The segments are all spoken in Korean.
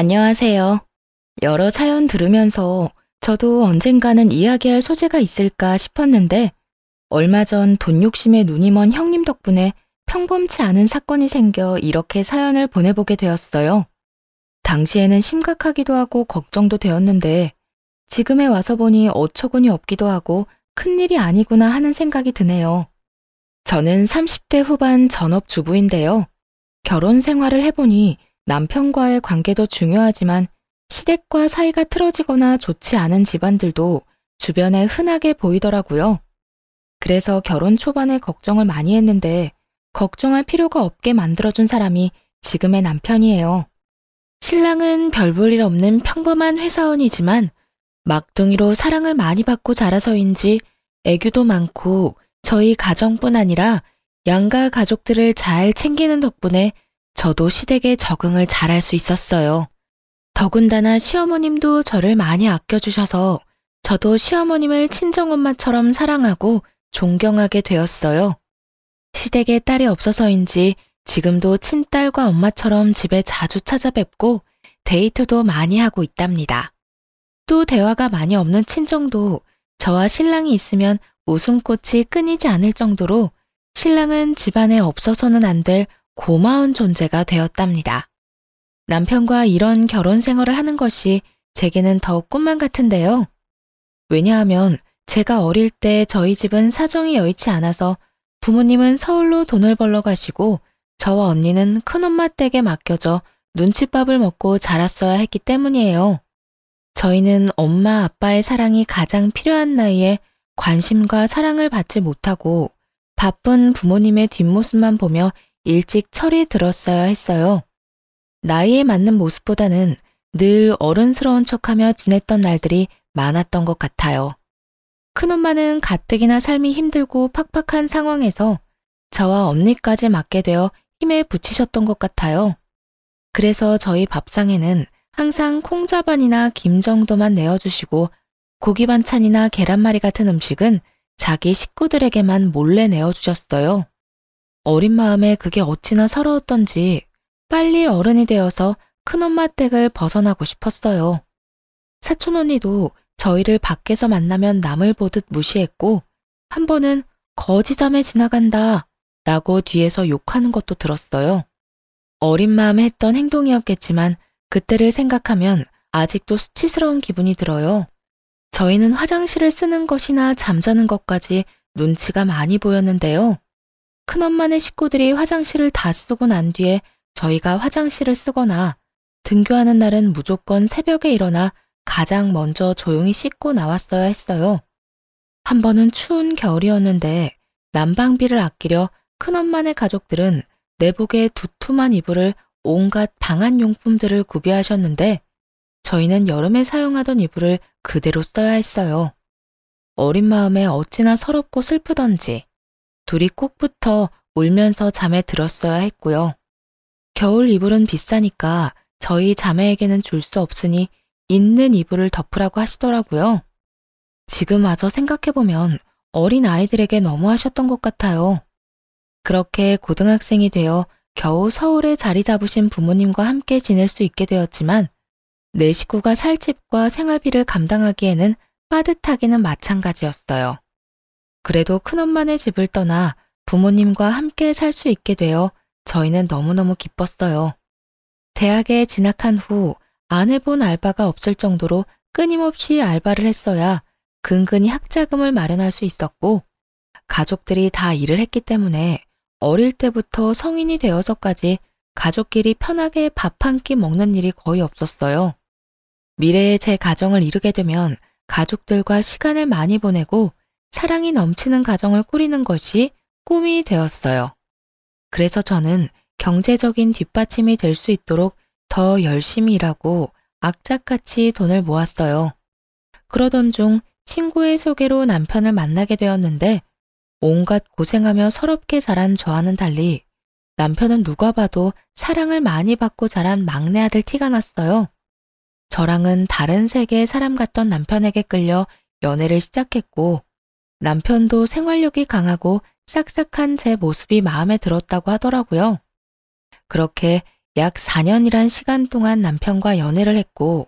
안녕하세요. 여러 사연 들으면서 저도 언젠가는 이야기할 소재가 있을까 싶었는데 얼마 전 돈 욕심에 눈이 먼 형님 덕분에 평범치 않은 사건이 생겨 이렇게 사연을 보내보게 되었어요. 당시에는 심각하기도 하고 걱정도 되었는데 지금에 와서 보니 어처구니 없기도 하고 큰일이 아니구나 하는 생각이 드네요. 저는 30대 후반 전업주부인데요. 결혼 생활을 해보니 남편과의 관계도 중요하지만 시댁과 사이가 틀어지거나 좋지 않은 집안들도 주변에 흔하게 보이더라고요. 그래서 결혼 초반에 걱정을 많이 했는데 걱정할 필요가 없게 만들어준 사람이 지금의 남편이에요. 신랑은 별 볼 일 없는 평범한 회사원이지만 막둥이로 사랑을 많이 받고 자라서인지 애교도 많고 저희 가정뿐 아니라 양가 가족들을 잘 챙기는 덕분에 저도 시댁에 적응을 잘할 수 있었어요. 더군다나 시어머님도 저를 많이 아껴주셔서 저도 시어머님을 친정엄마처럼 사랑하고 존경하게 되었어요. 시댁에 딸이 없어서인지 지금도 친딸과 엄마처럼 집에 자주 찾아뵙고 데이트도 많이 하고 있답니다. 또 대화가 많이 없는 친정도 저와 신랑이 있으면 웃음꽃이 끊이지 않을 정도로 신랑은 집안에 없어서는 안 될 고마운 존재가 되었답니다. 남편과 이런 결혼 생활을 하는 것이 제게는 더욱 꿈만 같은데요. 왜냐하면 제가 어릴 때 저희 집은 사정이 여의치 않아서 부모님은 서울로 돈을 벌러 가시고 저와 언니는 큰엄마 댁에 맡겨져 눈칫밥을 먹고 자랐어야 했기 때문이에요. 저희는 엄마 아빠의 사랑이 가장 필요한 나이에 관심과 사랑을 받지 못하고 바쁜 부모님의 뒷모습만 보며 일찍 철이 들었어야 했어요. 나이에 맞는 모습보다는 늘 어른스러운 척하며 지냈던 날들이 많았던 것 같아요. 큰엄마는 가뜩이나 삶이 힘들고 팍팍한 상황에서 저와 언니까지 맡게 되어 힘에 부치셨던 것 같아요. 그래서 저희 밥상에는 항상 콩자반이나 김 정도만 내어주시고 고기 반찬이나 계란말이 같은 음식은 자기 식구들에게만 몰래 내어주셨어요. 어린 마음에 그게 어찌나 서러웠던지 빨리 어른이 되어서 큰엄마 댁을 벗어나고 싶었어요. 사촌 언니도 저희를 밖에서 만나면 남을 보듯 무시했고 한 번은 거지자매 지나간다 라고 뒤에서 욕하는 것도 들었어요. 어린 마음에 했던 행동이었겠지만 그때를 생각하면 아직도 수치스러운 기분이 들어요. 저희는 화장실을 쓰는 것이나 잠자는 것까지 눈치가 많이 보였는데요. 큰엄마네 식구들이 화장실을 다 쓰고 난 뒤에 저희가 화장실을 쓰거나 등교하는 날은 무조건 새벽에 일어나 가장 먼저 조용히 씻고 나왔어야 했어요. 한 번은 추운 겨울이었는데 난방비를 아끼려 큰엄마네 가족들은 내복에 두툼한 이불을 온갖 방한용품들을 구비하셨는데 저희는 여름에 사용하던 이불을 그대로 써야 했어요. 어린 마음에 어찌나 서럽고 슬프던지 둘이 꼭 붙어 울면서 잠에 들었어야 했고요. 겨울 이불은 비싸니까 저희 자매에게는 줄 수 없으니 있는 이불을 덮으라고 하시더라고요. 지금 와서 생각해보면 어린 아이들에게 너무하셨던 것 같아요. 그렇게 고등학생이 되어 겨우 서울에 자리 잡으신 부모님과 함께 지낼 수 있게 되었지만 내 식구가 살 집과 생활비를 감당하기에는 빠듯하기는 마찬가지였어요. 그래도 큰엄마네 집을 떠나 부모님과 함께 살 수 있게 되어 저희는 너무너무 기뻤어요. 대학에 진학한 후 안 해본 알바가 없을 정도로 끊임없이 알바를 했어야 근근히 학자금을 마련할 수 있었고 가족들이 다 일을 했기 때문에 어릴 때부터 성인이 되어서까지 가족끼리 편하게 밥 한 끼 먹는 일이 거의 없었어요. 미래에 제 가정을 이루게 되면 가족들과 시간을 많이 보내고 사랑이 넘치는 가정을 꾸리는 것이 꿈이 되었어요. 그래서 저는 경제적인 뒷받침이 될 수 있도록 더 열심히 일하고 악착같이 돈을 모았어요. 그러던 중 친구의 소개로 남편을 만나게 되었는데 온갖 고생하며 서럽게 자란 저와는 달리 남편은 누가 봐도 사랑을 많이 받고 자란 막내 아들 티가 났어요. 저랑은 다른 세계의 사람 같던 남편에게 끌려 연애를 시작했고 남편도 생활력이 강하고 싹싹한 제 모습이 마음에 들었다고 하더라고요. 그렇게 약 4년이란 시간 동안 남편과 연애를 했고,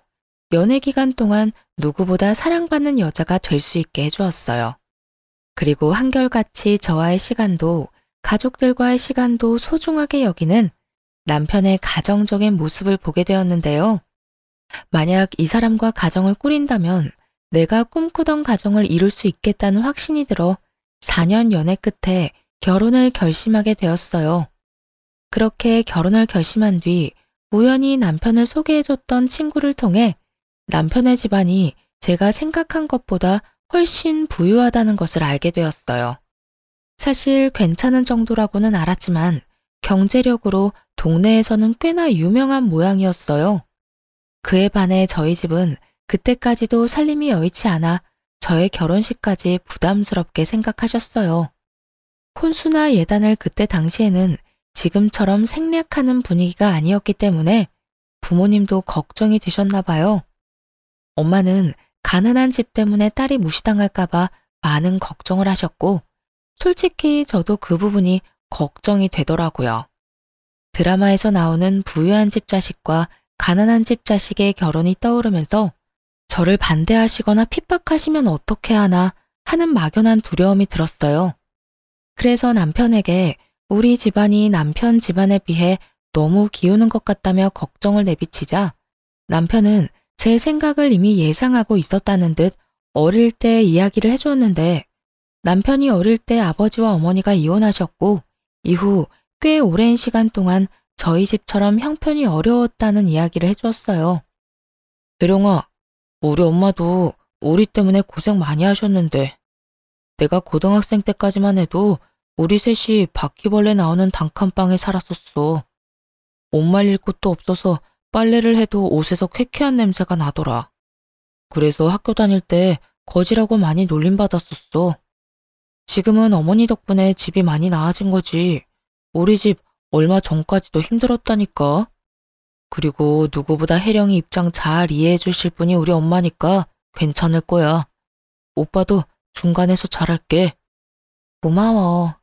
연애 기간 동안 누구보다 사랑받는 여자가 될 수 있게 해주었어요. 그리고 한결같이 저와의 시간도 가족들과의 시간도 소중하게 여기는 남편의 가정적인 모습을 보게 되었는데요. 만약 이 사람과 가정을 꾸린다면 내가 꿈꾸던 가정을 이룰 수 있겠다는 확신이 들어 4년 연애 끝에 결혼을 결심하게 되었어요. 그렇게 결혼을 결심한 뒤 우연히 남편을 소개해줬던 친구를 통해 남편의 집안이 제가 생각한 것보다 훨씬 부유하다는 것을 알게 되었어요. 사실 괜찮은 정도라고는 알았지만 경제력으로 동네에서는 꽤나 유명한 모양이었어요. 그에 반해 저희 집은 그때까지도 살림이 여의치 않아 저의 결혼식까지 부담스럽게 생각하셨어요. 혼수나 예단을 그때 당시에는 지금처럼 생략하는 분위기가 아니었기 때문에 부모님도 걱정이 되셨나 봐요. 엄마는 가난한 집 때문에 딸이 무시당할까봐 많은 걱정을 하셨고, 솔직히 저도 그 부분이 걱정이 되더라고요. 드라마에서 나오는 부유한 집 자식과 가난한 집 자식의 결혼이 떠오르면서 저를 반대하시거나 핍박하시면 어떻게 하나 하는 막연한 두려움이 들었어요. 그래서 남편에게 우리 집안이 남편 집안에 비해 너무 기우는 것 같다며 걱정을 내비치자 남편은 제 생각을 이미 예상하고 있었다는 듯 어릴 때 이야기를 해주었는데 남편이 어릴 때 아버지와 어머니가 이혼하셨고 이후 꽤 오랜 시간 동안 저희 집처럼 형편이 어려웠다는 이야기를 해주었어요. 대령아, 우리 엄마도 우리 때문에 고생 많이 하셨는데 내가 고등학생 때까지만 해도 우리 셋이 바퀴벌레 나오는 단칸방에 살았었어. 옷 말릴 곳도 없어서 빨래를 해도 옷에서 쾌쾌한 냄새가 나더라. 그래서 학교 다닐 때 거지라고 많이 놀림받았었어. 지금은 어머니 덕분에 집이 많이 나아진 거지. 우리 집 얼마 전까지도 힘들었다니까. 그리고 누구보다 혜령이 입장 잘 이해해 주실 분이 우리 엄마니까 괜찮을 거야. 오빠도 중간에서 잘할게. 고마워.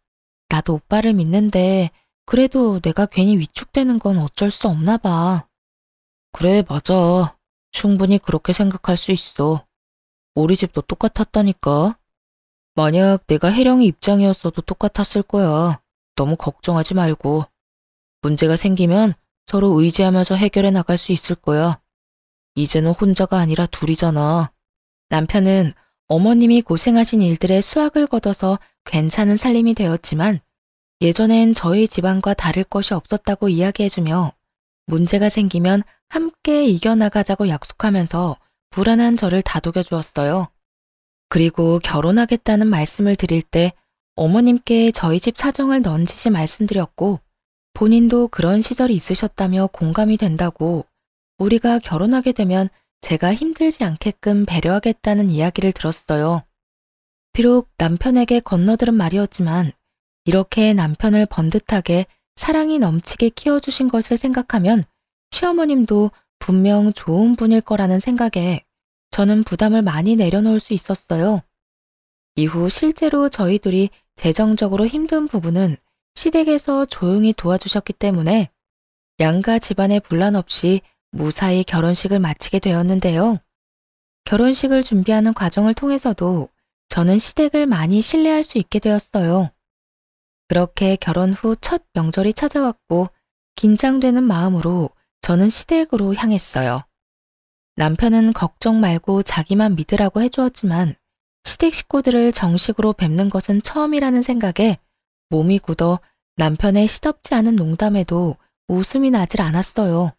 나도 오빠를 믿는데 그래도 내가 괜히 위축되는 건 어쩔 수 없나 봐. 그래, 맞아. 충분히 그렇게 생각할 수 있어. 우리 집도 똑같았다니까. 만약 내가 혜령이 입장이었어도 똑같았을 거야. 너무 걱정하지 말고. 문제가 생기면 서로 의지하면서 해결해 나갈 수 있을 거야. 이제는 혼자가 아니라 둘이잖아. 남편은 어머님이 고생하신 일들에 수확을 거둬서 괜찮은 살림이 되었지만 예전엔 저희 집안과 다를 것이 없었다고 이야기해주며 문제가 생기면 함께 이겨나가자고 약속하면서 불안한 저를 다독여 주었어요. 그리고 결혼하겠다는 말씀을 드릴 때 어머님께 저희 집 사정을 넌지시 말씀드렸고 본인도 그런 시절이 있으셨다며 공감이 된다고 우리가 결혼하게 되면 제가 힘들지 않게끔 배려하겠다는 이야기를 들었어요. 비록 남편에게 건너들은 말이었지만 이렇게 남편을 번듯하게 사랑이 넘치게 키워주신 것을 생각하면 시어머님도 분명 좋은 분일 거라는 생각에 저는 부담을 많이 내려놓을 수 있었어요. 이후 실제로 저희 둘이 재정적으로 힘든 부분은 시댁에서 조용히 도와주셨기 때문에 양가 집안의 분란 없이 무사히 결혼식을 마치게 되었는데요. 결혼식을 준비하는 과정을 통해서도 저는 시댁을 많이 신뢰할 수 있게 되었어요. 그렇게 결혼 후 첫 명절이 찾아왔고 긴장되는 마음으로 저는 시댁으로 향했어요. 남편은 걱정 말고 자기만 믿으라고 해주었지만 시댁 식구들을 정식으로 뵙는 것은 처음이라는 생각에 몸이 굳어 남편의 시덥지 않은 농담에도 웃음이 나질 않았어요.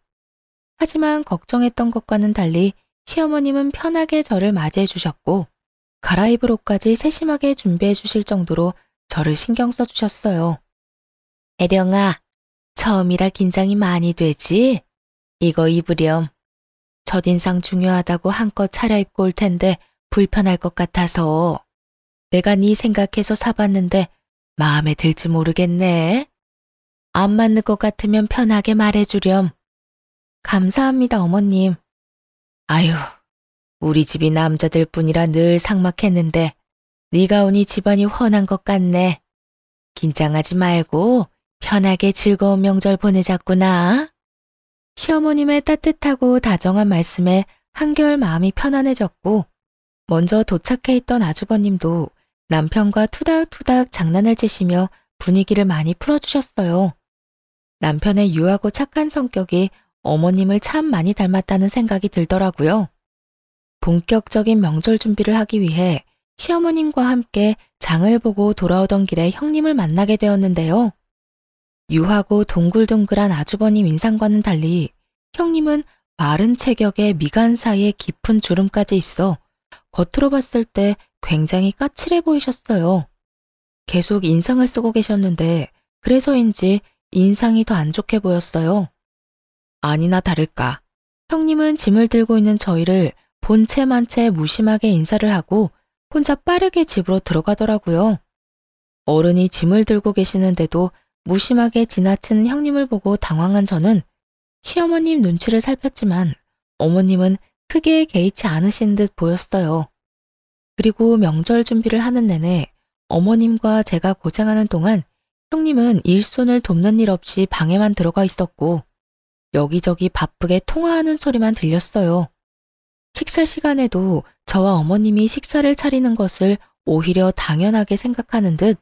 하지만 걱정했던 것과는 달리 시어머님은 편하게 저를 맞이해 주셨고 갈아입을 옷까지 세심하게 준비해 주실 정도로 저를 신경 써 주셨어요. 혜령아, 처음이라 긴장이 많이 되지? 이거 입으렴. 첫인상 중요하다고 한껏 차려입고 올 텐데 불편할 것 같아서 내가 네 생각해서 사봤는데 마음에 들지 모르겠네. 안 맞는 것 같으면 편하게 말해주렴. 감사합니다, 어머님. 아유, 우리 집이 남자들 뿐이라 늘 삭막했는데 네가 오니 집안이 훤한 것 같네. 긴장하지 말고 편하게 즐거운 명절 보내자꾸나. 시어머님의 따뜻하고 다정한 말씀에 한결 마음이 편안해졌고, 먼저 도착해 있던 아주버님도 남편과 투닥투닥 장난을 치시며 분위기를 많이 풀어주셨어요. 남편의 유하고 착한 성격이 어머님을 참 많이 닮았다는 생각이 들더라고요. 본격적인 명절 준비를 하기 위해 시어머님과 함께 장을 보고 돌아오던 길에 형님을 만나게 되었는데요. 유하고 동글동글한 아주버님 인상과는 달리 형님은 마른 체격에 미간 사이에 깊은 주름까지 있어 겉으로 봤을 때 굉장히 까칠해 보이셨어요. 계속 인상을 쓰고 계셨는데 그래서인지 인상이 더 안 좋게 보였어요. 아니나 다를까 형님은 짐을 들고 있는 저희를 본체만 채 무심하게 인사를 하고 혼자 빠르게 집으로 들어가더라고요. 어른이 짐을 들고 계시는데도 무심하게 지나치는 형님을 보고 당황한 저는 시어머님 눈치를 살폈지만 어머님은 크게 개의치 않으신 듯 보였어요. 그리고 명절 준비를 하는 내내 어머님과 제가 고생하는 동안 형님은 일손을 돕는 일 없이 방에만 들어가 있었고 여기저기 바쁘게 통화하는 소리만 들렸어요. 식사 시간에도 저와 어머님이 식사를 차리는 것을 오히려 당연하게 생각하는 듯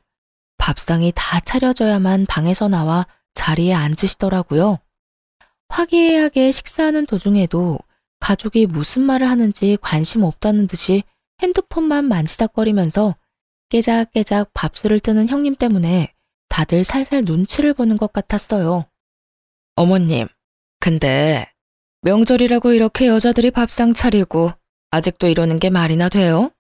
밥상이 다 차려져야만 방에서 나와 자리에 앉으시더라고요. 화기애애하게 식사하는 도중에도 가족이 무슨 말을 하는지 관심 없다는 듯이 핸드폰만 만지작거리면서 깨작깨작 밥술을 뜨는 형님 때문에 다들 살살 눈치를 보는 것 같았어요. 어머님, 근데 명절이라고 이렇게 여자들이 밥상 차리고 아직도 이러는 게 말이나 돼요?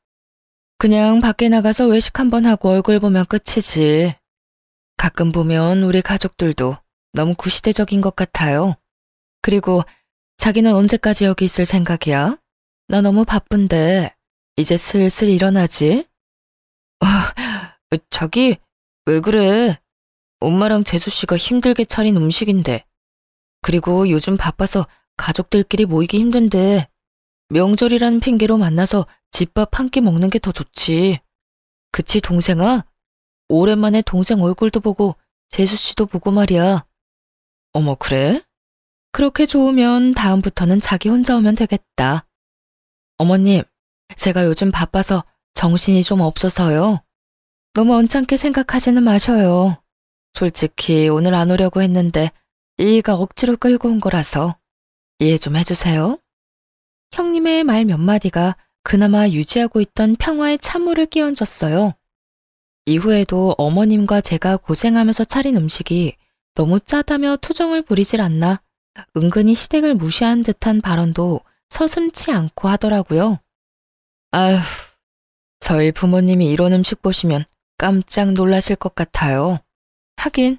그냥 밖에 나가서 외식 한번 하고 얼굴 보면 끝이지. 가끔 보면 우리 가족들도 너무 구시대적인 것 같아요. 그리고 자기는 언제까지 여기 있을 생각이야? 나 너무 바쁜데 이제 슬슬 일어나지? 자기 왜 그래? 엄마랑 재수씨가 힘들게 차린 음식인데. 그리고 요즘 바빠서 가족들끼리 모이기 힘든데 명절이라는 핑계로 만나서 집밥 한 끼 먹는 게 더 좋지. 그치 동생아? 오랜만에 동생 얼굴도 보고 재수씨도 보고 말이야. 어머 그래? 그렇게 좋으면 다음부터는 자기 혼자 오면 되겠다. 어머님, 제가 요즘 바빠서 정신이 좀 없어서요. 너무 언짢게 생각하지는 마셔요. 솔직히 오늘 안 오려고 했는데 이가 억지로 끌고 온 거라서 이해 좀 해주세요. 형님의 말 몇 마디가 그나마 유지하고 있던 평화의 찬물을 끼얹었어요. 이후에도 어머님과 제가 고생하면서 차린 음식이 너무 짜다며 투정을 부리질 않나 은근히 시댁을 무시한 듯한 발언도 서슴지 않고 하더라고요. 아휴, 저희 부모님이 이런 음식 보시면 깜짝 놀라실 것 같아요. 하긴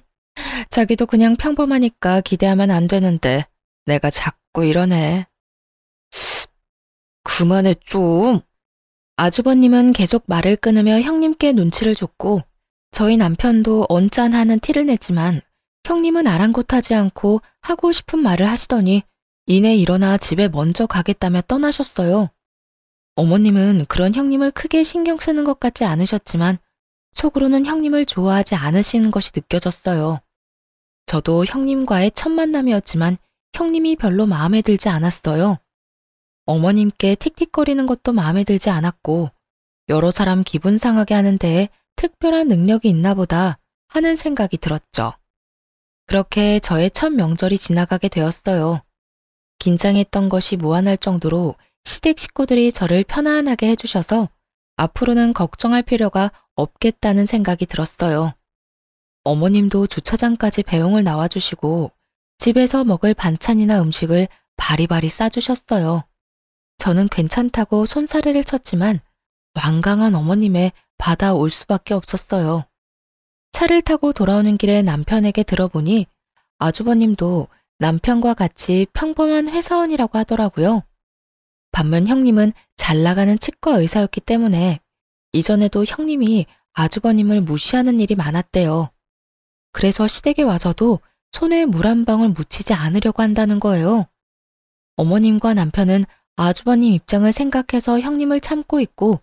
자기도 그냥 평범하니까 기대하면 안 되는데 내가 자꾸 이러네. 그만해 좀. 아주버님은 계속 말을 끊으며 형님께 눈치를 줬고 저희 남편도 언짢아하는 티를 냈지만 형님은 아랑곳하지 않고 하고 싶은 말을 하시더니 이내 일어나 집에 먼저 가겠다며 떠나셨어요. 어머님은 그런 형님을 크게 신경 쓰는 것 같지 않으셨지만 속으로는 형님을 좋아하지 않으시는 것이 느껴졌어요. 저도 형님과의 첫 만남이었지만 형님이 별로 마음에 들지 않았어요. 어머님께 틱틱거리는 것도 마음에 들지 않았고 여러 사람 기분 상하게 하는 데에 특별한 능력이 있나 보다 하는 생각이 들었죠. 그렇게 저의 첫 명절이 지나가게 되었어요. 긴장했던 것이 무한할 정도로 시댁 식구들이 저를 편안하게 해주셔서 앞으로는 걱정할 필요가 없겠다는 생각이 들었어요. 어머님도 주차장까지 배웅을 나와주시고 집에서 먹을 반찬이나 음식을 바리바리 싸주셨어요. 저는 괜찮다고 손사래를 쳤지만 완강한 어머님의 받아올 수밖에 없었어요. 차를 타고 돌아오는 길에 남편에게 들어보니 아주버님도 남편과 같이 평범한 회사원이라고 하더라고요. 반면 형님은 잘 나가는 치과 의사였기 때문에 이전에도 형님이 아주버님을 무시하는 일이 많았대요. 그래서 시댁에 와서도 손에 물 한 방울 묻히지 않으려고 한다는 거예요. 어머님과 남편은 아주버님 입장을 생각해서 형님을 참고 있고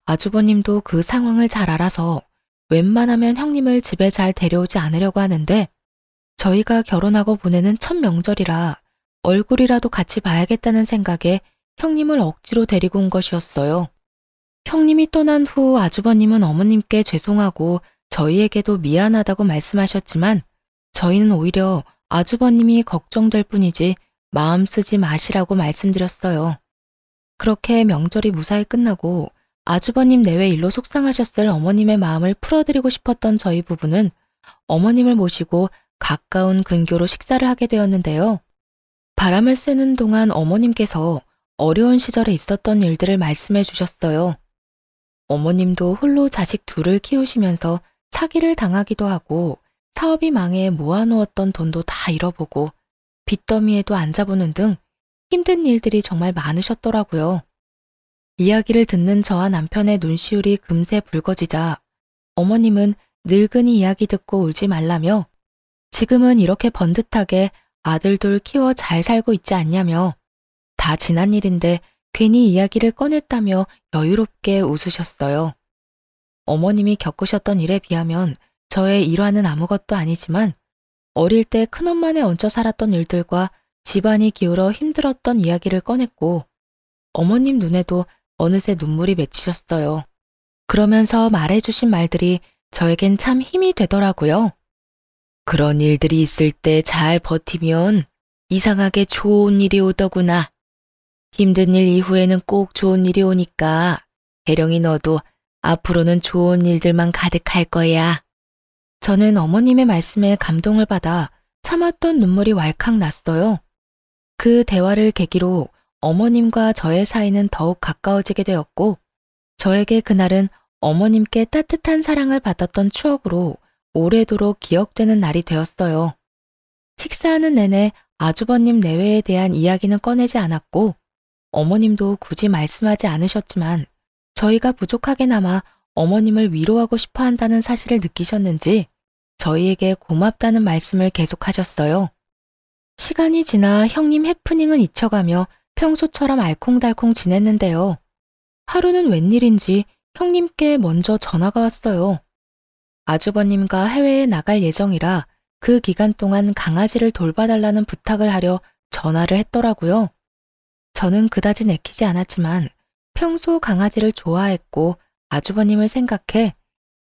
아주버님도 그 상황을 잘 알아서 웬만하면 형님을 집에 잘 데려오지 않으려고 하는데 저희가 결혼하고 보내는 첫 명절이라 얼굴이라도 같이 봐야겠다는 생각에 형님을 억지로 데리고 온 것이었어요. 형님이 떠난 후 아주버님은 어머님께 죄송하고 저희에게도 미안하다고 말씀하셨지만 저희는 오히려 아주버님이 걱정될 뿐이지 마음 쓰지 마시라고 말씀드렸어요. 그렇게 명절이 무사히 끝나고 아주버님 내외 일로 속상하셨을 어머님의 마음을 풀어드리고 싶었던 저희 부부는 어머님을 모시고 가까운 근교로 식사를 하게 되었는데요. 바람을 쐬는 동안 어머님께서 어려운 시절에 있었던 일들을 말씀해 주셨어요. 어머님도 홀로 자식 둘을 키우시면서 사기를 당하기도 하고 사업이 망해 모아놓았던 돈도 다 잃어보고 빚더미에도 앉아보는 등 힘든 일들이 정말 많으셨더라고요. 이야기를 듣는 저와 남편의 눈시울이 금세 붉어지자 어머님은 늙은이 이야기 듣고 울지 말라며 지금은 이렇게 번듯하게 아들 둘 키워 잘 살고 있지 않냐며 다 지난 일인데 괜히 이야기를 꺼냈다며 여유롭게 웃으셨어요. 어머님이 겪으셨던 일에 비하면 저의 일화는 아무것도 아니지만 어릴 때 큰엄마네 얹혀 살았던 일들과 집안이 기울어 힘들었던 이야기를 꺼냈고 어머님 눈에도 어느새 눈물이 맺히셨어요. 그러면서 말해주신 말들이 저에겐 참 힘이 되더라고요. 그런 일들이 있을 때 잘 버티면 이상하게 좋은 일이 오더구나. 힘든 일 이후에는 꼭 좋은 일이 오니까 혜령이 너도 앞으로는 좋은 일들만 가득할 거야. 저는 어머님의 말씀에 감동을 받아 참았던 눈물이 왈칵 났어요. 그 대화를 계기로 어머님과 저의 사이는 더욱 가까워지게 되었고 저에게 그날은 어머님께 따뜻한 사랑을 받았던 추억으로 오래도록 기억되는 날이 되었어요. 식사하는 내내 아주버님 내외에 대한 이야기는 꺼내지 않았고 어머님도 굳이 말씀하지 않으셨지만 저희가 부족하게나마 어머님을 위로하고 싶어 한다는 사실을 느끼셨는지 저희에게 고맙다는 말씀을 계속하셨어요. 시간이 지나 형님 해프닝은 잊혀가며 평소처럼 알콩달콩 지냈는데요. 하루는 웬일인지 형님께 먼저 전화가 왔어요. 아주버님과 해외에 나갈 예정이라 그 기간 동안 강아지를 돌봐달라는 부탁을 하려 전화를 했더라고요. 저는 그다지 내키지 않았지만 평소 강아지를 좋아했고 아주버님을 생각해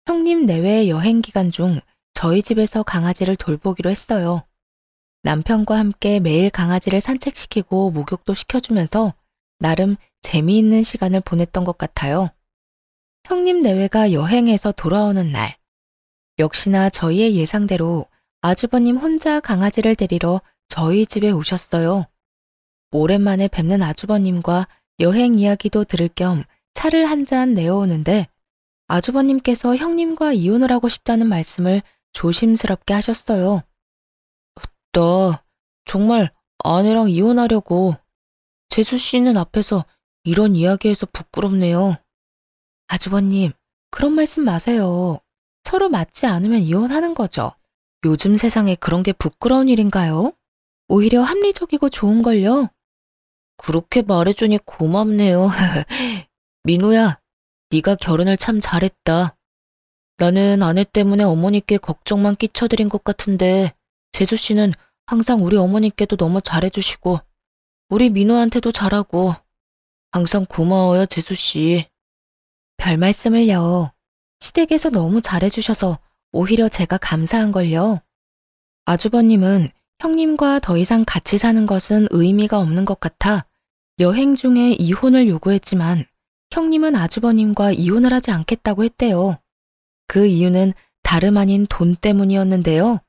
형님 내외 여행 기간 중 저희 집에서 강아지를 돌보기로 했어요. 남편과 함께 매일 강아지를 산책시키고 목욕도 시켜주면서 나름 재미있는 시간을 보냈던 것 같아요. 형님 내외가 여행에서 돌아오는 날, 역시나 저희의 예상대로 아주버님 혼자 강아지를 데리러 저희 집에 오셨어요. 오랜만에 뵙는 아주버님과 여행 이야기도 들을 겸 차를 한 잔 내어오는데 아주버님께서 형님과 이혼을 하고 싶다는 말씀을 조심스럽게 하셨어요. 나 정말 아내랑 이혼하려고. 재수 씨는 앞에서 이런 이야기해서 부끄럽네요. 아주버님, 그런 말씀 마세요. 서로 맞지 않으면 이혼하는 거죠. 요즘 세상에 그런 게 부끄러운 일인가요? 오히려 합리적이고 좋은걸요. 그렇게 말해주니 고맙네요. 민호야, 네가 결혼을 참 잘했다. 나는 아내 때문에 어머니께 걱정만 끼쳐드린 것 같은데 재수 씨는 항상 우리 어머니께도 너무 잘해주시고 우리 민호한테도 잘하고 항상 고마워요, 재수 씨. 별 말씀을요. 시댁에서 너무 잘해주셔서 오히려 제가 감사한걸요. 아주버님은 형님과 더 이상 같이 사는 것은 의미가 없는 것 같아 여행 중에 이혼을 요구했지만 형님은 아주버님과 이혼을 하지 않겠다고 했대요. 그 이유는 다름 아닌 돈 때문이었는데요.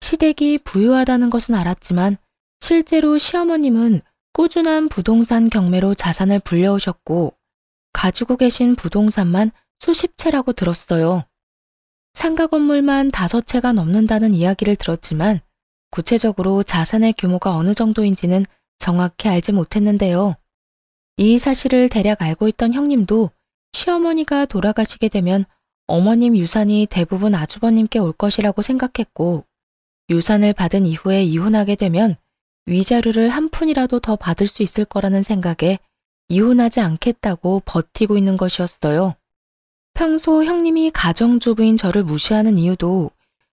시댁이 부유하다는 것은 알았지만 실제로 시어머님은 꾸준한 부동산 경매로 자산을 불려오셨고 가지고 계신 부동산만 수십 채라고 들었어요. 상가 건물만 5채가 넘는다는 이야기를 들었지만 구체적으로 자산의 규모가 어느 정도인지는 정확히 알지 못했는데요. 이 사실을 대략 알고 있던 형님도 시어머니가 돌아가시게 되면 어머님 유산이 대부분 아주버님께 올 것이라고 생각했고 유산을 받은 이후에 이혼하게 되면 위자료를 한 푼이라도 더 받을 수 있을 거라는 생각에 이혼하지 않겠다고 버티고 있는 것이었어요. 평소 형님이 가정주부인 저를 무시하는 이유도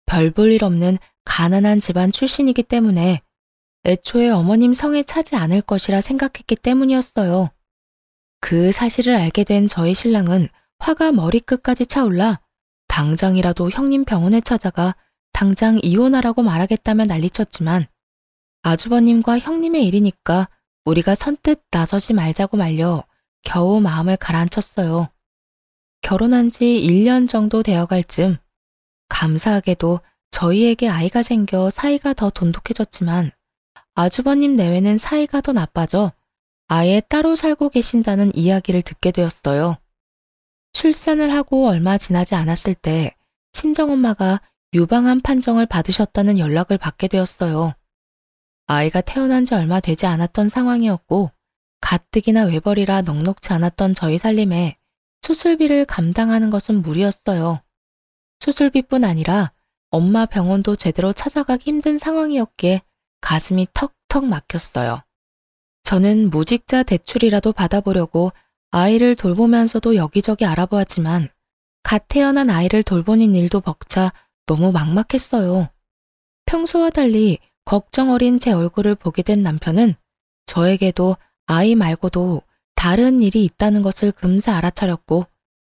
별 볼 일 없는 가난한 집안 출신이기 때문에 애초에 어머님 성에 차지 않을 것이라 생각했기 때문이었어요. 그 사실을 알게 된 저희 신랑은 화가 머리끝까지 차올라 당장이라도 형님 병원에 찾아가 당장 이혼하라고 말하겠다며 난리쳤지만 아주버님과 형님의 일이니까 우리가 선뜻 나서지 말자고 말려 겨우 마음을 가라앉혔어요. 결혼한 지 1년 정도 되어갈 즈음 감사하게도 저희에게 아이가 생겨 사이가 더 돈독해졌지만 아주버님 내외는 사이가 더 나빠져 아예 따로 살고 계신다는 이야기를 듣게 되었어요. 출산을 하고 얼마 지나지 않았을 때 친정엄마가 유방암 판정을 받으셨다는 연락을 받게 되었어요. 아이가 태어난 지 얼마 되지 않았던 상황이었고 가뜩이나 외벌이라 넉넉지 않았던 저희 살림에 수술비를 감당하는 것은 무리였어요. 수술비뿐 아니라 엄마 병원도 제대로 찾아가기 힘든 상황이었기에 가슴이 턱턱 막혔어요. 저는 무직자 대출이라도 받아보려고 아이를 돌보면서도 여기저기 알아보았지만 갓 태어난 아이를 돌보는 일도 벅차 너무 막막했어요. 평소와 달리 걱정 어린 제 얼굴을 보게 된 남편은 저에게도 아이 말고도 다른 일이 있다는 것을 금세 알아차렸고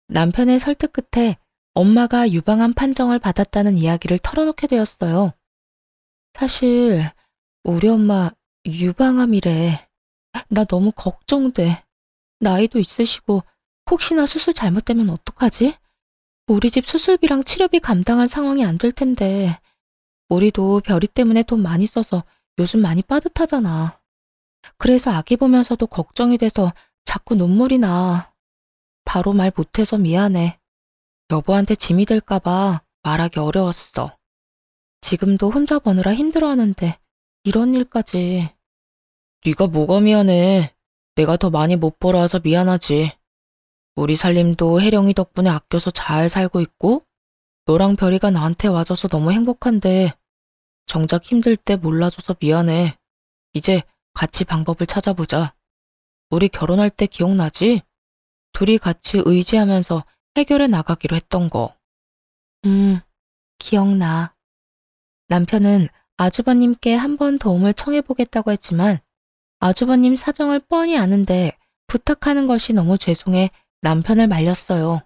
남편의 설득 끝에 엄마가 유방암 판정을 받았다는 이야기를 털어놓게 되었어요. 사실 우리 엄마 유방암이래. 나 너무 걱정돼. 나이도 있으시고 혹시나 수술 잘못되면 어떡하지? 우리 집 수술비랑 치료비 감당할 상황이 안 될 텐데 우리도 별이 때문에 돈 많이 써서 요즘 많이 빠듯하잖아. 그래서 아기 보면서도 걱정이 돼서 자꾸 눈물이 나. 바로 말 못해서 미안해. 여보한테 짐이 될까봐 말하기 어려웠어. 지금도 혼자 버느라 힘들어하는데 이런 일까지. 네가 뭐가 미안해. 내가 더 많이 못 벌어와서 미안하지. 우리 살림도 혜령이 덕분에 아껴서 잘 살고 있고 너랑 별이가 나한테 와줘서 너무 행복한데 정작 힘들 때 몰라줘서 미안해. 이제 같이 방법을 찾아보자. 우리 결혼할 때 기억나지? 둘이 같이 의지하면서 해결해 나가기로 했던 거. 기억나. 남편은 아주버님께 한번 도움을 청해보겠다고 했지만 아주버님 사정을 뻔히 아는데 부탁하는 것이 너무 죄송해 남편을 말렸어요.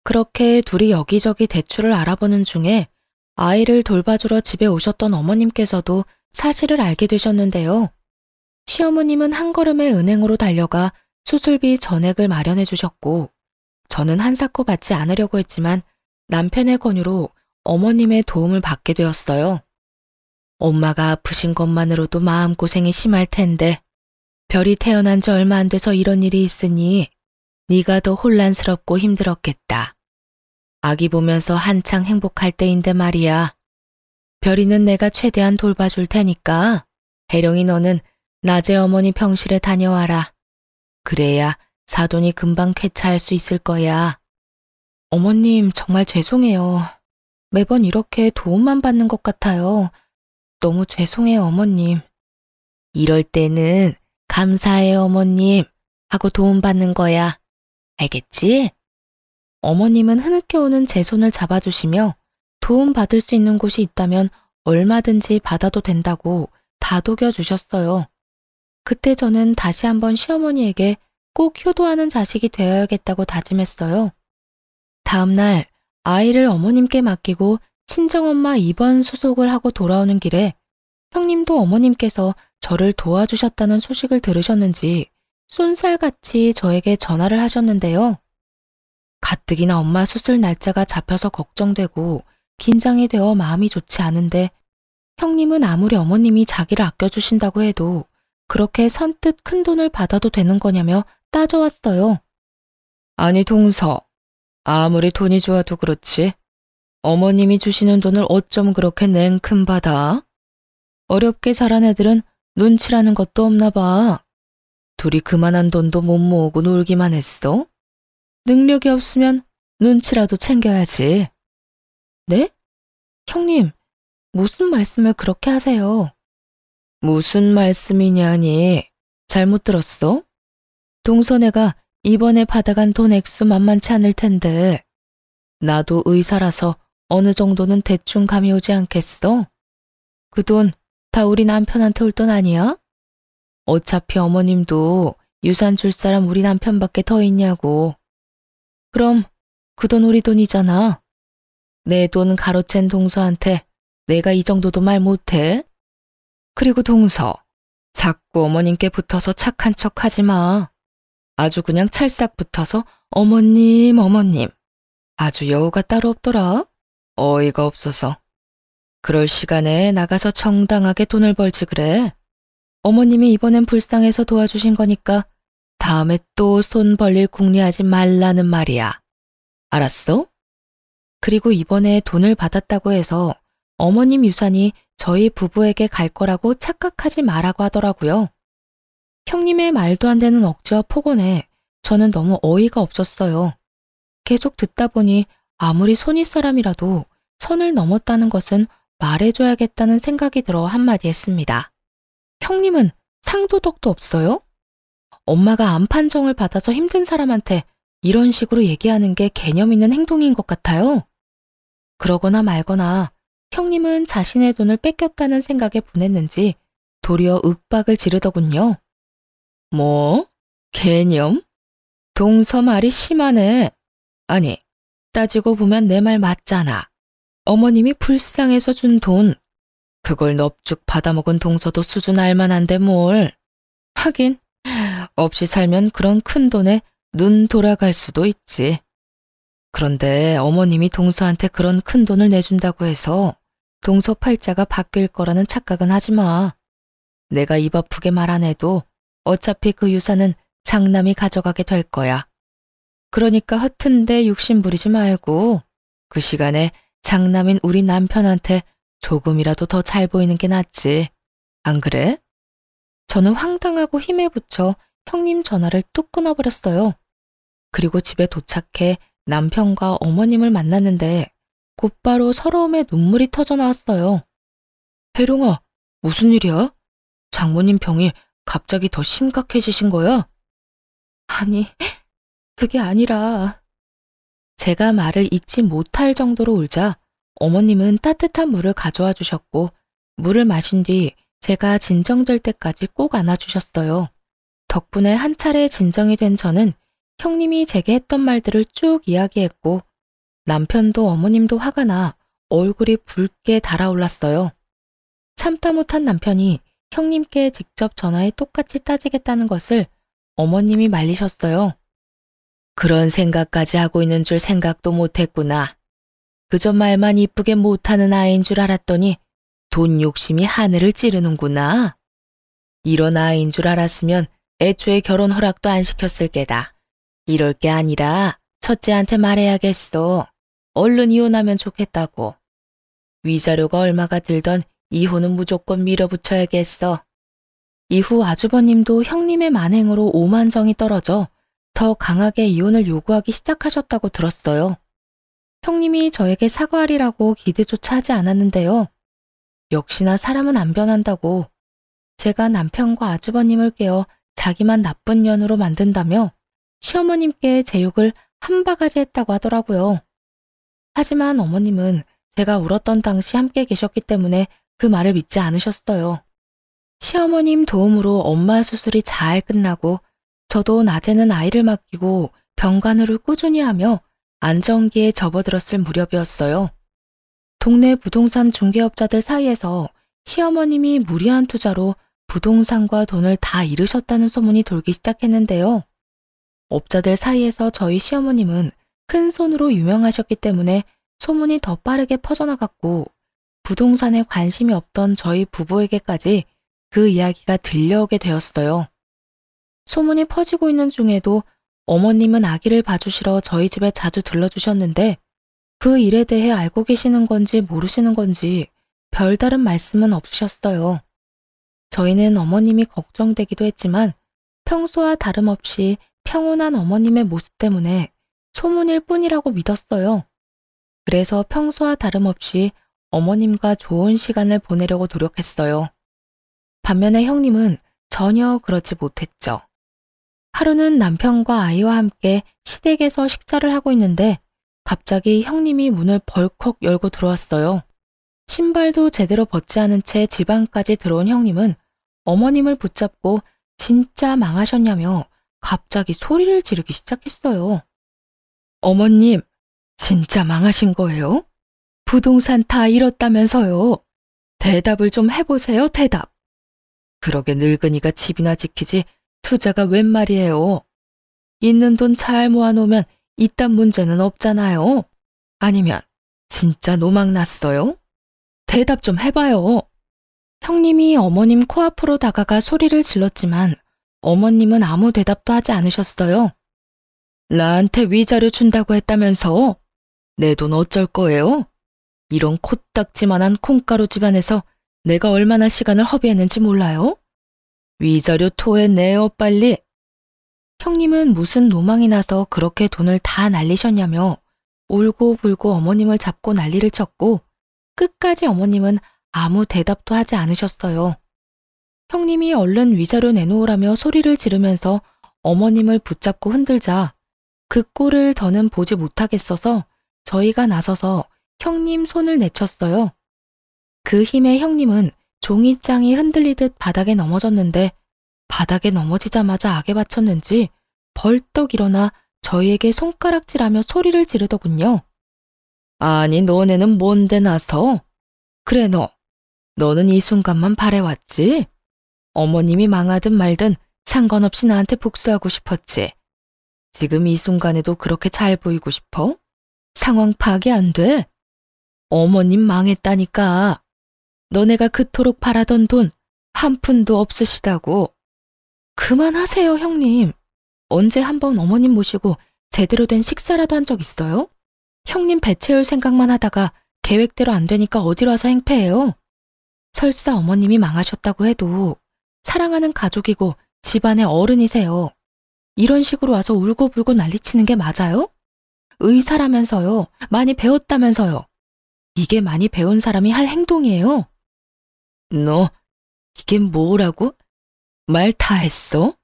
그렇게 둘이 여기저기 대출을 알아보는 중에 아이를 돌봐주러 집에 오셨던 어머님께서도 사실을 알게 되셨는데요. 시어머님은 한 걸음에 은행으로 달려가 수술비 전액을 마련해 주셨고 저는 한사코 받지 않으려고 했지만 남편의 권유로 어머님의 도움을 받게 되었어요. 엄마가 아프신 것만으로도 마음고생이 심할 텐데 별이 태어난 지 얼마 안 돼서 이런 일이 있으니 네가 더 혼란스럽고 힘들었겠다. 아기 보면서 한창 행복할 때인데 말이야. 별이는 내가 최대한 돌봐줄 테니까 혜령이 너는 낮에 어머니 병실에 다녀와라. 그래야 사돈이 금방 쾌차할 수 있을 거야. 어머님 정말 죄송해요. 매번 이렇게 도움만 받는 것 같아요. 너무 죄송해요, 어머님. 이럴 때는 감사해요, 어머님 하고 도움받는 거야. 알겠지? 어머님은 흐느껴 오는 제 손을 잡아주시며 도움받을 수 있는 곳이 있다면 얼마든지 받아도 된다고 다독여 주셨어요. 그때 저는 다시 한번 시어머니에게 꼭 효도하는 자식이 되어야겠다고 다짐했어요. 다음 날 아이를 어머님께 맡기고 친정엄마 입원 수속을 하고 돌아오는 길에 형님도 어머님께서 저를 도와주셨다는 소식을 들으셨는지 쏜살같이 저에게 전화를 하셨는데요. 가뜩이나 엄마 수술 날짜가 잡혀서 걱정되고 긴장이 되어 마음이 좋지 않은데 형님은 아무리 어머님이 자기를 아껴주신다고 해도 그렇게 선뜻 큰 돈을 받아도 되는 거냐며 따져왔어요. 아니 동서, 아무리 돈이 좋아도 그렇지 어머님이 주시는 돈을 어쩜 그렇게 냉큼 받아? 어렵게 자란 애들은 눈치라는 것도 없나 봐. 둘이 그만한 돈도 못 모으고 놀기만 했어? 능력이 없으면 눈치라도 챙겨야지. 네? 형님, 무슨 말씀을 그렇게 하세요? 무슨 말씀이냐니? 잘못 들었어? 동서네가 이번에 받아간 돈 액수 만만치 않을 텐데 나도 의사라서 어느 정도는 대충 감이 오지 않겠어? 그 돈 다 우리 남편한테 올 돈 아니야? 어차피 어머님도 유산 줄 사람 우리 남편밖에 더 있냐고. 그럼 그 돈 우리 돈이잖아. 내 돈 가로챈 동서한테 내가 이 정도도 말 못해? 그리고 동서, 자꾸 어머님께 붙어서 착한 척 하지 마. 아주 그냥 찰싹 붙어서 어머님, 어머님. 아주 여우가 따로 없더라. 어이가 없어서. 그럴 시간에 나가서 정당하게 돈을 벌지 그래. 어머님이 이번엔 불쌍해서 도와주신 거니까 다음에 또 손 벌릴 궁리하지 말라는 말이야. 알았어? 그리고 이번에 돈을 받았다고 해서 어머님 유산이 저희 부부에게 갈 거라고 착각하지 말라고 하더라고요. 형님의 말도 안 되는 억지와 폭언에 저는 너무 어이가 없었어요. 계속 듣다 보니 아무리 손윗 사람이라도 선을 넘었다는 것은 말해줘야겠다는 생각이 들어 한마디 했습니다. 형님은 상도덕도 없어요? 엄마가 암 판정을 받아서 힘든 사람한테 이런 식으로 얘기하는 게 개념 있는 행동인 것 같아요. 그러거나 말거나 형님은 자신의 돈을 뺏겼다는 생각에 분했는지 도리어 윽박을 지르더군요. 뭐? 개념? 동서 말이 심하네. 아니, 따지고 보면 내 말 맞잖아. 어머님이 불쌍해서 준 돈. 그걸 넙죽 받아먹은 동서도 수준 알만한데 뭘. 하긴 없이 살면 그런 큰 돈에 눈 돌아갈 수도 있지. 그런데 어머님이 동서한테 그런 큰 돈을 내준다고 해서 동서 팔자가 바뀔 거라는 착각은 하지 마. 내가 입 아프게 말 안 해도 어차피 그 유산은 장남이 가져가게 될 거야. 그러니까 허튼데 욕심 부리지 말고 그 시간에 장남인 우리 남편한테 조금이라도 더 잘 보이는 게 낫지. 안 그래? 저는 황당하고 힘에 부쳐 형님 전화를 뚝 끊어버렸어요. 그리고 집에 도착해 남편과 어머님을 만났는데 곧바로 서러움에 눈물이 터져 나왔어요. 혜룡아, 무슨 일이야? 장모님 병이 갑자기 더 심각해지신 거야? 아니, 그게 아니라... 제가 말을 잇지 못할 정도로 울자 어머님은 따뜻한 물을 가져와 주셨고 물을 마신 뒤 제가 진정될 때까지 꼭 안아주셨어요. 덕분에 한 차례 진정이 된 저는 형님이 제게 했던 말들을 쭉 이야기했고 남편도 어머님도 화가 나 얼굴이 붉게 달아올랐어요. 참다 못한 남편이 형님께 직접 전화해 똑같이 따지겠다는 것을 어머님이 말리셨어요. 그런 생각까지 하고 있는 줄 생각도 못했구나. 그저 말만 이쁘게 못하는 아이인 줄 알았더니 돈 욕심이 하늘을 찌르는구나. 이런 아이인 줄 알았으면 애초에 결혼 허락도 안 시켰을 게다. 이럴 게 아니라 첫째한테 말해야겠어. 얼른 이혼하면 좋겠다고. 위자료가 얼마가 들던 이혼은 무조건 밀어붙여야겠어. 이후 아주버님도 형님의 만행으로 오만정이 떨어져 더 강하게 이혼을 요구하기 시작하셨다고 들었어요. 형님이 저에게 사과하리라고 기대조차 하지 않았는데요. 역시나 사람은 안 변한다고 제가 남편과 아주버님을 깨워 자기만 나쁜 년으로 만든다며 시어머님께 제 욕을 한 바가지 했다고 하더라고요. 하지만 어머님은 제가 울었던 당시 함께 계셨기 때문에 그 말을 믿지 않으셨어요. 시어머님 도움으로 엄마 수술이 잘 끝나고 저도 낮에는 아이를 맡기고 병간호를 꾸준히 하며 안정기에 접어들었을 무렵이었어요. 동네 부동산 중개업자들 사이에서 시어머님이 무리한 투자로 부동산과 돈을 다 잃으셨다는 소문이 돌기 시작했는데요. 업자들 사이에서 저희 시어머님은 큰 손으로 유명하셨기 때문에 소문이 더 빠르게 퍼져나갔고 부동산에 관심이 없던 저희 부부에게까지 그 이야기가 들려오게 되었어요. 소문이 퍼지고 있는 중에도 어머님은 아기를 봐주시러 저희 집에 자주 들러주셨는데 그 일에 대해 알고 계시는 건지 모르시는 건지 별다른 말씀은 없으셨어요. 저희는 어머님이 걱정되기도 했지만 평소와 다름없이 평온한 어머님의 모습 때문에 소문일 뿐이라고 믿었어요. 그래서 평소와 다름없이 어머님과 좋은 시간을 보내려고 노력했어요. 반면에 형님은 전혀 그렇지 못했죠. 하루는 남편과 아이와 함께 시댁에서 식사를 하고 있는데 갑자기 형님이 문을 벌컥 열고 들어왔어요. 신발도 제대로 벗지 않은 채 집 안까지 들어온 형님은 어머님을 붙잡고 진짜 망하셨냐며 갑자기 소리를 지르기 시작했어요. 어머님, 진짜 망하신 거예요? 부동산 다 잃었다면서요. 대답을 좀 해보세요, 대답. 그러게 늙은이가 집이나 지키지 투자가 웬 말이에요. 있는 돈 잘 모아놓으면 이딴 문제는 없잖아요. 아니면 진짜 노망 났어요? 대답 좀 해봐요. 형님이 어머님 코앞으로 다가가 소리를 질렀지만 어머님은 아무 대답도 하지 않으셨어요. 나한테 위자료 준다고 했다면서? 내 돈 어쩔 거예요? 이런 코딱지만한 콩가루 집안에서 내가 얼마나 시간을 허비했는지 몰라요? 위자료 토해내요, 빨리. 형님은 무슨 노망이 나서 그렇게 돈을 다 날리셨냐며 울고불고 어머님을 잡고 난리를 쳤고 끝까지 어머님은 아무 대답도 하지 않으셨어요. 형님이 얼른 위자료 내놓으라며 소리를 지르면서 어머님을 붙잡고 흔들자 그 꼴을 더는 보지 못하겠어서 저희가 나서서 형님 손을 내쳤어요. 그 힘에 형님은 종이장이 흔들리듯 바닥에 넘어졌는데 바닥에 넘어지자마자 악에 받쳤는지 벌떡 일어나 저희에게 손가락질하며 소리를 지르더군요. 아니 너네는 뭔데 나서? 그래 너는 이 순간만 바래왔지? 어머님이 망하든 말든 상관없이 나한테 복수하고 싶었지. 지금 이 순간에도 그렇게 잘 보이고 싶어? 상황 파악이 안 돼? 어머님 망했다니까. 너네가 그토록 바라던 돈 한 푼도 없으시다고. 그만하세요, 형님. 언제 한번 어머님 모시고 제대로 된 식사라도 한 적 있어요? 형님 배 채울 생각만 하다가 계획대로 안 되니까 어디로 와서 행패해요? 설사 어머님이 망하셨다고 해도 사랑하는 가족이고 집안의 어른이세요. 이런 식으로 와서 울고불고 난리치는 게 맞아요? 의사라면서요. 많이 배웠다면서요. 이게 많이 배운 사람이 할 행동이에요. 너 이게 뭐라고? 말 다 했어?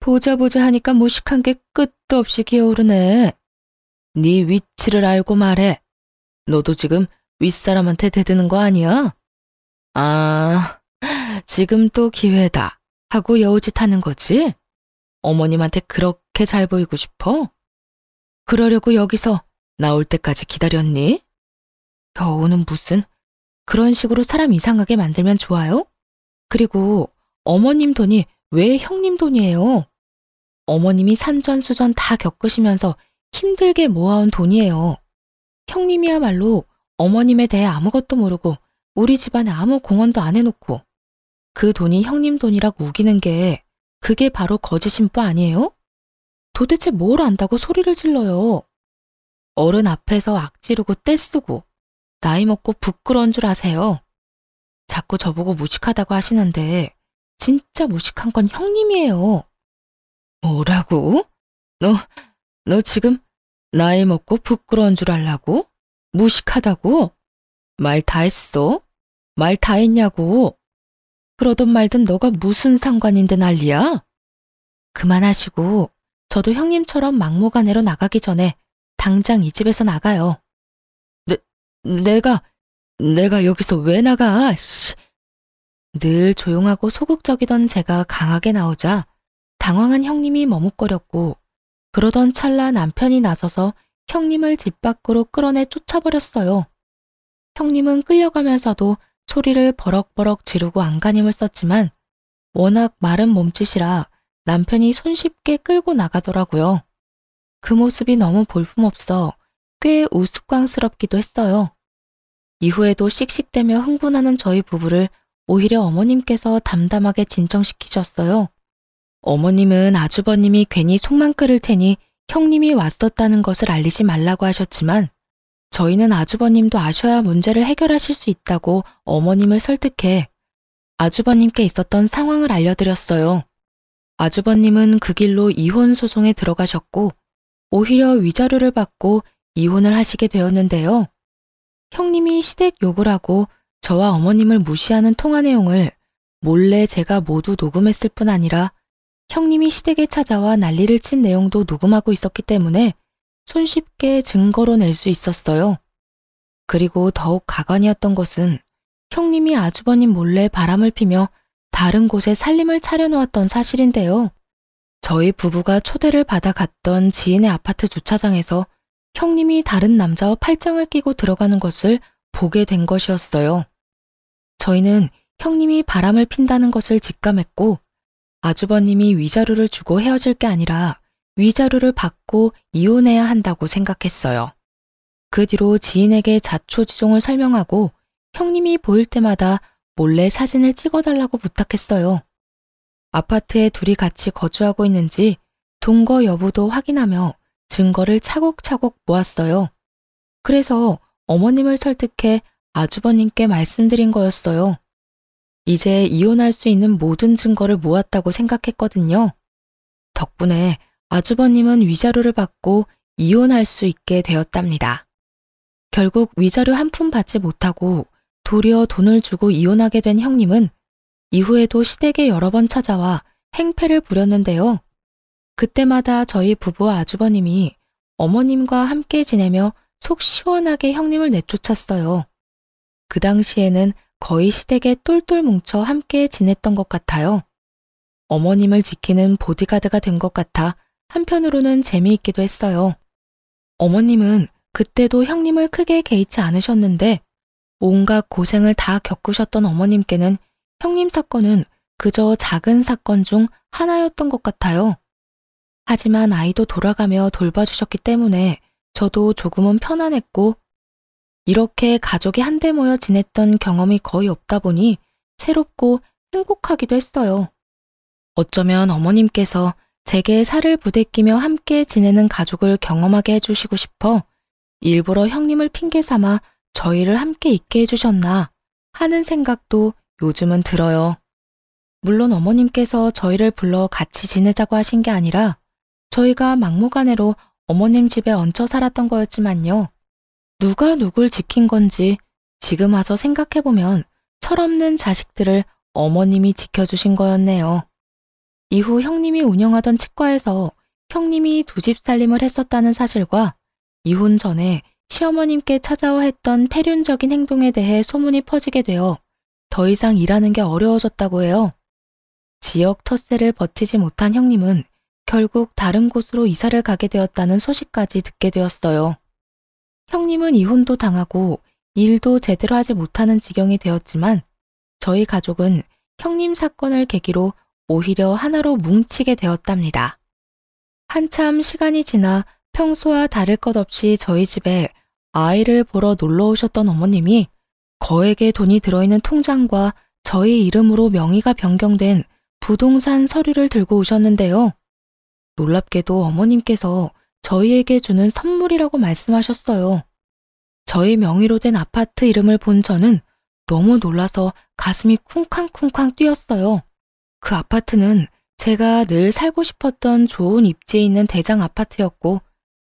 보자 하니까 무식한 게 끝도 없이 기어오르네. 네 위치를 알고 말해. 너도 지금 윗사람한테 대드는 거 아니야? 아, 지금 또 기회다 하고 여우짓 하는 거지? 어머님한테 그렇게 잘 보이고 싶어? 그러려고 여기서 나올 때까지 기다렸니? 여우는 무슨 그런 식으로 사람 이상하게 만들면 좋아요? 그리고 어머님 돈이 왜 형님 돈이에요? 어머님이 산전수전 다 겪으시면서 힘들게 모아온 돈이에요. 형님이야말로 어머님에 대해 아무것도 모르고 우리 집안에 아무 공헌도 안 해놓고 그 돈이 형님 돈이라고 우기는 게 그게 바로 거짓 인부 아니에요? 도대체 뭘 안다고 소리를 질러요? 어른 앞에서 악지르고 떼쓰고 나이 먹고 부끄러운 줄 아세요? 자꾸 저보고 무식하다고 하시는데 진짜 무식한 건 형님이에요. 뭐라고? 너 지금 나이 먹고 부끄러운 줄 알라고? 무식하다고? 말 다 했어? 말 다 했냐고? 그러든 말든 너가 무슨 상관인데 난리야? 그만하시고 저도 형님처럼 막무가내로 나가기 전에 당장 이 집에서 나가요. 내가 여기서 왜 나가? 씨. 늘 조용하고 소극적이던 제가 강하게 나오자 당황한 형님이 머뭇거렸고 그러던 찰나 남편이 나서서 형님을 집 밖으로 끌어내 쫓아버렸어요. 형님은 끌려가면서도 소리를 버럭버럭 지르고 안간힘을 썼지만 워낙 마른 몸짓이라 남편이 손쉽게 끌고 나가더라고요. 그 모습이 너무 볼품없어 꽤 우스꽝스럽기도 했어요. 이후에도 씩씩대며 흥분하는 저희 부부를 오히려 어머님께서 담담하게 진정시키셨어요. 어머님은 아주버님이 괜히 속만 끓을 테니 형님이 왔었다는 것을 알리지 말라고 하셨지만 저희는 아주버님도 아셔야 문제를 해결하실 수 있다고 어머님을 설득해 아주버님께 있었던 상황을 알려드렸어요. 아주버님은 그 길로 이혼 소송에 들어가셨고 오히려 위자료를 받고 이혼을 하시게 되었는데요. 형님이 시댁 욕을 하고 저와 어머님을 무시하는 통화 내용을 몰래 제가 모두 녹음했을 뿐 아니라 형님이 시댁에 찾아와 난리를 친 내용도 녹음하고 있었기 때문에 손쉽게 증거로 낼 수 있었어요. 그리고 더욱 가관이었던 것은 형님이 아주버님 몰래 바람을 피며 다른 곳에 살림을 차려놓았던 사실인데요. 저희 부부가 초대를 받아 갔던 지인의 아파트 주차장에서 형님이 다른 남자와 팔짱을 끼고 들어가는 것을 보게 된 것이었어요. 저희는 형님이 바람을 핀다는 것을 직감했고 아주버님이 위자료를 주고 헤어질 게 아니라 위자료를 받고 이혼해야 한다고 생각했어요. 그 뒤로 지인에게 자초지종을 설명하고 형님이 보일 때마다 몰래 사진을 찍어달라고 부탁했어요. 아파트에 둘이 같이 거주하고 있는지 동거 여부도 확인하며 증거를 차곡차곡 모았어요. 그래서 어머님을 설득해 아주버님께 말씀드린 거였어요. 이제 이혼할 수 있는 모든 증거를 모았다고 생각했거든요. 덕분에 아주버님은 위자료를 받고 이혼할 수 있게 되었답니다. 결국 위자료 한 푼 받지 못하고 도리어 돈을 주고 이혼하게 된 형님은 이후에도 시댁에 여러 번 찾아와 행패를 부렸는데요. 그때마다 저희 부부와 아주버님이 어머님과 함께 지내며 속 시원하게 형님을 내쫓았어요. 그 당시에는 거의 시댁에 똘똘 뭉쳐 함께 지냈던 것 같아요. 어머님을 지키는 보디가드가 된 것 같아 한편으로는 재미있기도 했어요. 어머님은 그때도 형님을 크게 개의치 않으셨는데 온갖 고생을 다 겪으셨던 어머님께는 형님 사건은 그저 작은 사건 중 하나였던 것 같아요. 하지만 아이도 돌아가며 돌봐주셨기 때문에 저도 조금은 편안했고 이렇게 가족이 한데 모여 지냈던 경험이 거의 없다 보니 새롭고 행복하기도 했어요. 어쩌면 어머님께서 제게 살을 부대끼며 함께 지내는 가족을 경험하게 해주시고 싶어 일부러 형님을 핑계 삼아 저희를 함께 있게 해주셨나 하는 생각도 요즘은 들어요. 물론 어머님께서 저희를 불러 같이 지내자고 하신 게 아니라 저희가 막무가내로 어머님 집에 얹혀 살았던 거였지만요. 누가 누굴 지킨 건지 지금 와서 생각해보면 철없는 자식들을 어머님이 지켜주신 거였네요. 이후 형님이 운영하던 치과에서 형님이 두 집 살림을 했었다는 사실과 이혼 전에 시어머님께 찾아와 했던 폐륜적인 행동에 대해 소문이 퍼지게 되어 더 이상 일하는 게 어려워졌다고 해요. 지역 텃세를 버티지 못한 형님은 결국 다른 곳으로 이사를 가게 되었다는 소식까지 듣게 되었어요. 형님은 이혼도 당하고 일도 제대로 하지 못하는 지경이 되었지만 저희 가족은 형님 사건을 계기로 오히려 하나로 뭉치게 되었답니다. 한참 시간이 지나 평소와 다를 것 없이 저희 집에 아이를 보러 놀러 오셨던 어머님이 거액의 돈이 들어있는 통장과 저희 이름으로 명의가 변경된 부동산 서류를 들고 오셨는데요. 놀랍게도 어머님께서 저희에게 주는 선물이라고 말씀하셨어요. 저희 명의로 된 아파트 이름을 본 저는 너무 놀라서 가슴이 쿵쾅쿵쾅 뛰었어요. 그 아파트는 제가 늘 살고 싶었던 좋은 입지에 있는 대장 아파트였고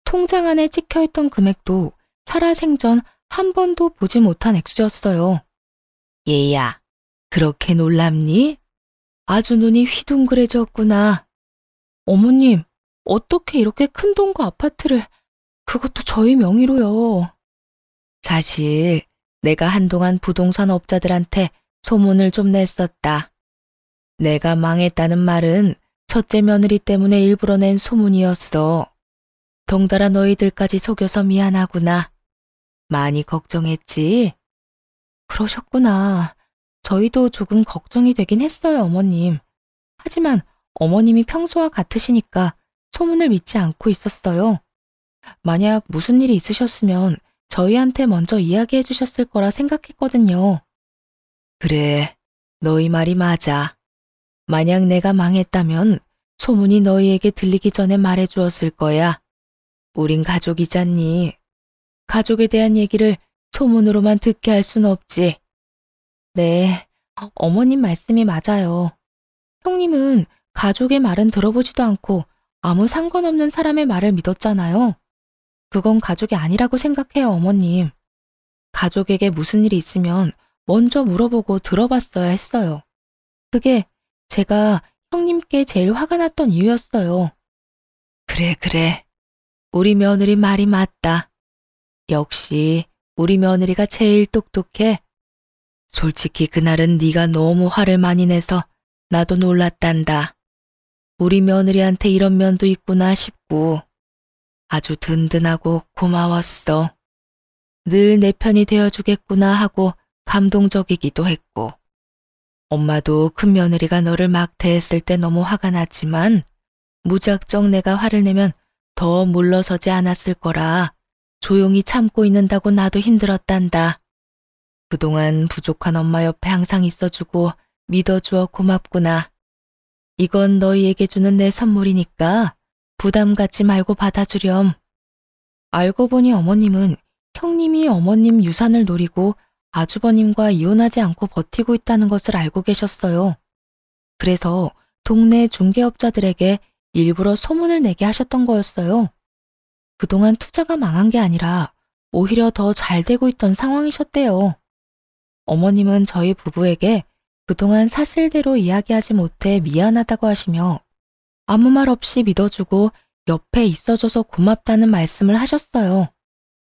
통장 안에 찍혀있던 금액도 살아생전 한 번도 보지 못한 액수였어요. 얘야, 그렇게 놀랍니? 아주 눈이 휘둥그레졌구나. 어머님, 어떻게 이렇게 큰 돈과 아파트를, 그것도 저희 명의로요. 사실 내가 한동안 부동산 업자들한테 소문을 좀 냈었다. 내가 망했다는 말은 첫째 며느리 때문에 일부러 낸 소문이었어. 덩달아 너희들까지 속여서 미안하구나. 많이 걱정했지? 그러셨구나. 저희도 조금 걱정이 되긴 했어요, 어머님. 하지만 어머님이 평소와 같으시니까 소문을 믿지 않고 있었어요. 만약 무슨 일이 있으셨으면 저희한테 먼저 이야기해 주셨을 거라 생각했거든요. 그래, 너희 말이 맞아. 만약 내가 망했다면 소문이 너희에게 들리기 전에 말해 주었을 거야. 우린 가족이잖니. 가족에 대한 얘기를 소문으로만 듣게 할 순 없지. 네, 어머님 말씀이 맞아요. 형님은 가족의 말은 들어보지도 않고 아무 상관없는 사람의 말을 믿었잖아요. 그건 가족이 아니라고 생각해요, 어머님. 가족에게 무슨 일이 있으면 먼저 물어보고 들어봤어야 했어요. 그게 제가 형님께 제일 화가 났던 이유였어요. 그래. 우리 며느리 말이 맞다. 역시 우리 며느리가 제일 똑똑해. 솔직히 그날은 네가 너무 화를 많이 내서 나도 놀랐단다. 우리 며느리한테 이런 면도 있구나 싶고 아주 든든하고 고마웠어. 늘 내 편이 되어주겠구나 하고 감동적이기도 했고 엄마도 큰 며느리가 너를 막 대했을 때 너무 화가 났지만 무작정 내가 화를 내면 더 물러서지 않았을 거라 조용히 참고 있는다고 나도 힘들었단다. 그동안 부족한 엄마 옆에 항상 있어주고 믿어주어 고맙구나. 이건 너희에게 주는 내 선물이니까 부담 갖지 말고 받아주렴. 알고 보니 어머님은 형님이 어머님 유산을 노리고 아주버님과 이혼하지 않고 버티고 있다는 것을 알고 계셨어요. 그래서 동네 중개업자들에게 일부러 소문을 내게 하셨던 거였어요. 그동안 투자가 망한 게 아니라 오히려 더 잘 되고 있던 상황이셨대요. 어머님은 저희 부부에게 그동안 사실대로 이야기하지 못해 미안하다고 하시며 아무 말 없이 믿어주고 옆에 있어줘서 고맙다는 말씀을 하셨어요.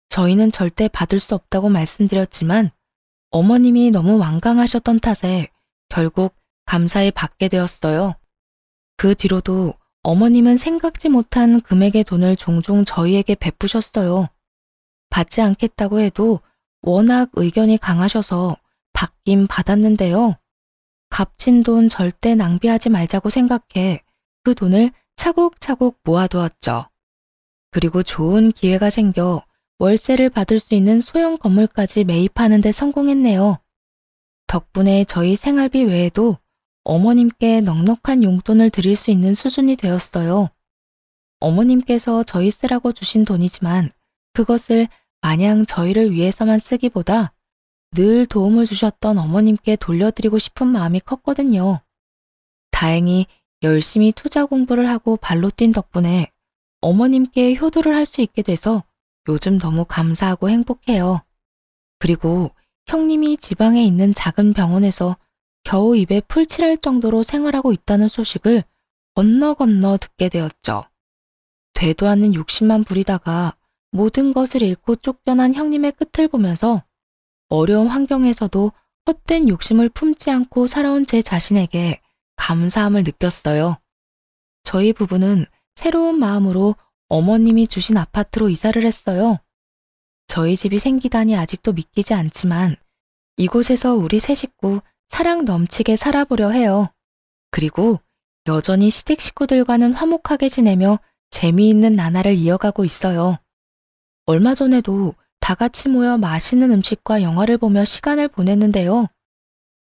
저희는 절대 받을 수 없다고 말씀드렸지만 어머님이 너무 완강하셨던 탓에 결국 감사히 받게 되었어요. 그 뒤로도 어머님은 생각지 못한 금액의 돈을 종종 저희에게 베푸셨어요. 받지 않겠다고 해도 워낙 의견이 강하셔서 받긴 받았는데요. 값진 돈 절대 낭비하지 말자고 생각해 그 돈을 차곡차곡 모아두었죠. 그리고 좋은 기회가 생겨 월세를 받을 수 있는 소형 건물까지 매입하는 데 성공했네요. 덕분에 저희 생활비 외에도 어머님께 넉넉한 용돈을 드릴 수 있는 수준이 되었어요. 어머님께서 저희 쓰라고 주신 돈이지만 그것을 마냥 저희를 위해서만 쓰기보다 늘 도움을 주셨던 어머님께 돌려드리고 싶은 마음이 컸거든요. 다행히 열심히 투자 공부를 하고 발로 뛴 덕분에 어머님께 효도를 할 수 있게 돼서 요즘 너무 감사하고 행복해요. 그리고 형님이 지방에 있는 작은 병원에서 겨우 입에 풀 칠할 정도로 생활하고 있다는 소식을 건너 듣게 되었죠. 되도 않는 욕심만 부리다가 모든 것을 잃고 쫓겨난 형님의 끝을 보면서 어려운 환경에서도 헛된 욕심을 품지 않고 살아온 제 자신에게 감사함을 느꼈어요. 저희 부부는 새로운 마음으로 어머님이 주신 아파트로 이사를 했어요. 저희 집이 생기다니 아직도 믿기지 않지만 이곳에서 우리 세 식구 사랑 넘치게 살아보려 해요. 그리고 여전히 시댁 식구들과는 화목하게 지내며 재미있는 나날을 이어가고 있어요. 얼마 전에도 다 같이 모여 맛있는 음식과 영화를 보며 시간을 보냈는데요.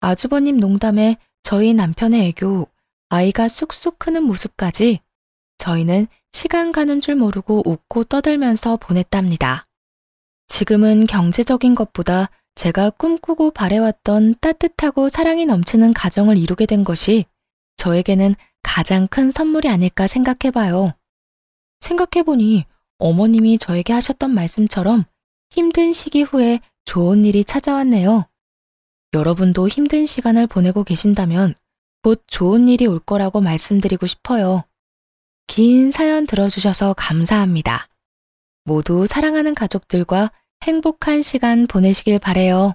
아주버님 농담에 저희 남편의 애교, 아이가 쑥쑥 크는 모습까지 저희는 시간 가는 줄 모르고 웃고 떠들면서 보냈답니다. 지금은 경제적인 것보다 제가 꿈꾸고 바래왔던 따뜻하고 사랑이 넘치는 가정을 이루게 된 것이 저에게는 가장 큰 선물이 아닐까 생각해봐요. 생각해보니 어머님이 저에게 하셨던 말씀처럼 힘든 시기 후에 좋은 일이 찾아왔네요. 여러분도 힘든 시간을 보내고 계신다면 곧 좋은 일이 올 거라고 말씀드리고 싶어요. 긴 사연 들어주셔서 감사합니다. 모두 사랑하는 가족들과 행복한 시간 보내시길 바래요.